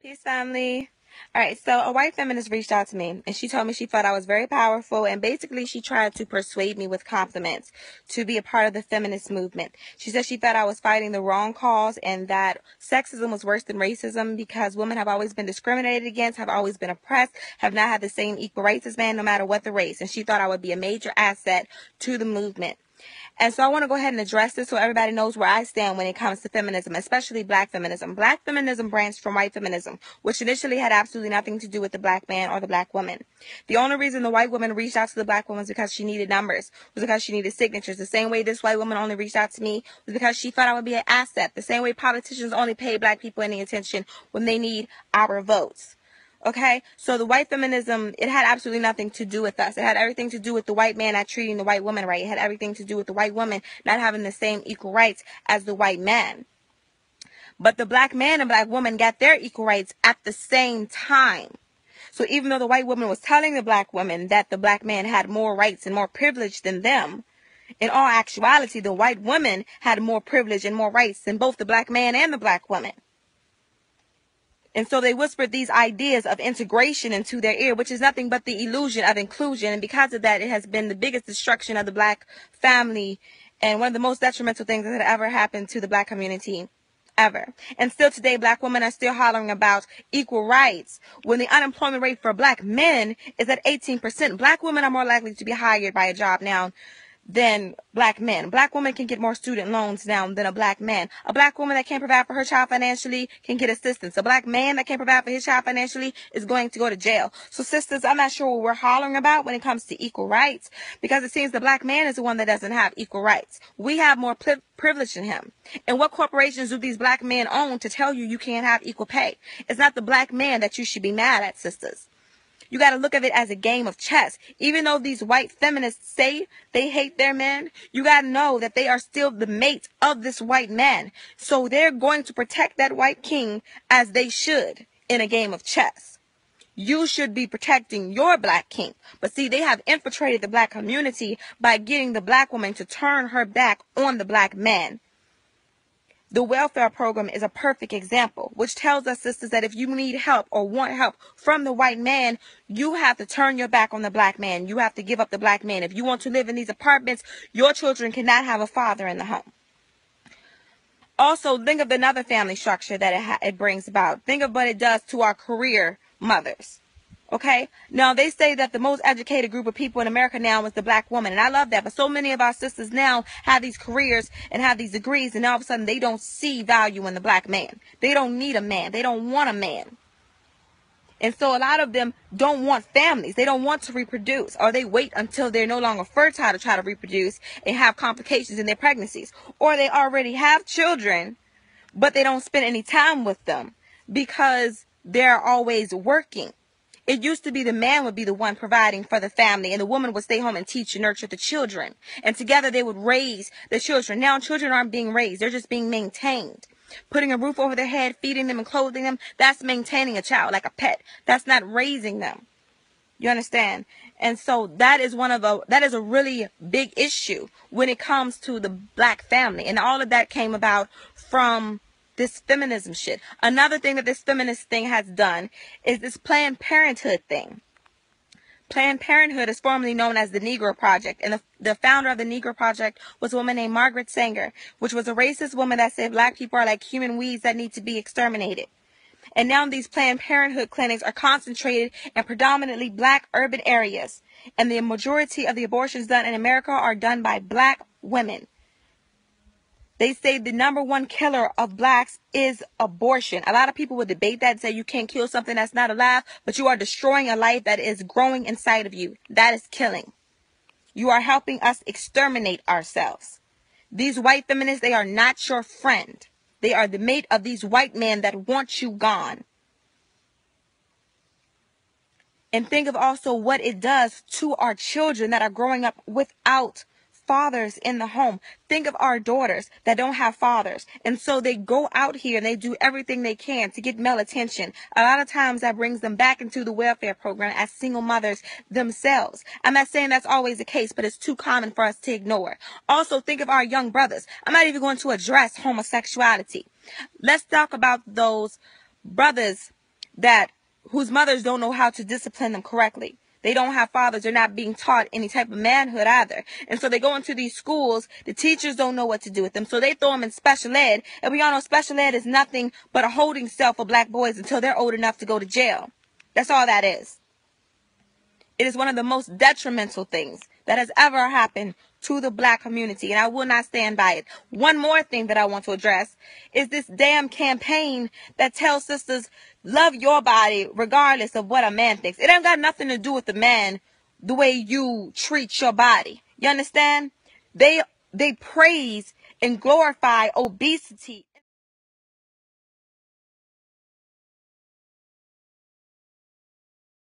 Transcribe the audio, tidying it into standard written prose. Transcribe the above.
Peace, family. All right, so a white feminist reached out to me and she told me she thought I was very powerful, and basically she tried to persuade me with compliments to be a part of the feminist movement. She said she thought I was fighting the wrong cause and that sexism was worse than racism because women have always been discriminated against, have always been oppressed, have not had the same equal rights as men no matter what the race. And she thought I would be a major asset to the movement. And so I want to go ahead and address this so everybody knows where I stand when it comes to feminism, especially black feminism. Black feminism branched from white feminism, which initially had absolutely nothing to do with the black man or the black woman. The only reason the white woman reached out to the black woman was because she needed numbers, was because she needed signatures. The same way this white woman only reached out to me was because she thought I would be an asset. The same way politicians only pay black people any attention when they need our votes. Okay, so the white feminism, it had absolutely nothing to do with us. It had everything to do with the white man not treating the white woman right. It had everything to do with the white woman not having the same equal rights as the white man. But the black man and black woman got their equal rights at the same time. So even though the white woman was telling the black woman that the black man had more rights and more privilege than them, in all actuality, the white woman had more privilege and more rights than both the black man and the black woman. And so they whispered these ideas of integration into their ear, which is nothing but the illusion of inclusion. And because of that, it has been the biggest destruction of the black family and one of the most detrimental things that had ever happened to the black community ever. And still today, black women are still hollering about equal rights when the unemployment rate for black men is at 18%. Black women are more likely to be hired by a job now than black men. Black women can get more student loans now than a black man. A black woman that can't provide for her child financially can get assistance. A black man that can't provide for his child financially is going to go to jail. So sisters, I'm not sure what we're hollering about when it comes to equal rights, because it seems the black man is the one that doesn't have equal rights. We have more privilege than him. And what corporations do these black men own to tell you you can't have equal pay? It's not the black man that you should be mad at, sisters. You got to look at it as a game of chess. Even though these white feminists say they hate their men, you got to know that they are still the mate of this white man. So they're going to protect that white king as they should in a game of chess. You should be protecting your black king. But see, they have infiltrated the black community by getting the black woman to turn her back on the black man. The welfare program is a perfect example, which tells us, sisters, that if you need help or want help from the white man, you have to turn your back on the black man. You have to give up the black man. If you want to live in these apartments, your children cannot have a father in the home. Also, think of another family structure that it brings about. Think of what it does to our career mothers. Okay, now they say that the most educated group of people in America now is the black woman, and I love that. But so many of our sisters now have these careers and have these degrees, and all of a sudden they don't see value in the black man. They don't need a man. They don't want a man. And so a lot of them don't want families. They don't want to reproduce, or they wait until they're no longer fertile to try to reproduce and have complications in their pregnancies. Or they already have children, but they don't spend any time with them because they're always working. It used to be the man would be the one providing for the family, and the woman would stay home and teach and nurture the children. And together they would raise the children. Now children aren't being raised. They're just being maintained. Putting a roof over their head, feeding them and clothing them, that's maintaining a child like a pet. That's not raising them. You understand? And so that is a really big issue when it comes to the black family. And all of that came about from this feminism shit. Another thing that this feminist thing has done is this Planned Parenthood thing. Planned Parenthood is formerly known as the Negro Project, and the founder of the Negro Project was a woman named Margaret Sanger, which was a racist woman that said black people are like human weeds that need to be exterminated. And now these Planned Parenthood clinics are concentrated in predominantly black urban areas, and the majority of the abortions done in America are done by black women. They say the number one killer of blacks is abortion. A lot of people would debate that and say you can't kill something that's not alive, but you are destroying a life that is growing inside of you. That is killing. You are helping us exterminate ourselves. These white feminists, they are not your friend. They are the mate of these white men that want you gone. And think of also what it does to our children that are growing up without fathers in the home. Think of our daughters that don't have fathers. And so they go out here and they do everything they can to get male attention. A lot of times that brings them back into the welfare program as single mothers themselves. I'm not saying that's always the case, but it's too common for us to ignore. Also, think of our young brothers. I'm not even going to address homosexuality. Let's talk about those brothers whose mothers don't know how to discipline them correctly. They don't have fathers. They're not being taught any type of manhood either. And so they go into these schools. The teachers don't know what to do with them. So they throw them in special ed. And we all know special ed is nothing but a holding cell for black boys until they're old enough to go to jail. That's all that is. It is one of the most detrimental things that has ever happened to the black community, and I will not stand by it. One more thing that I want to address is this damn campaign that tells sisters, love your body regardless of what a man thinks. It ain't got nothing to do with the man, the way you treat your body. You understand? They praise and glorify obesity.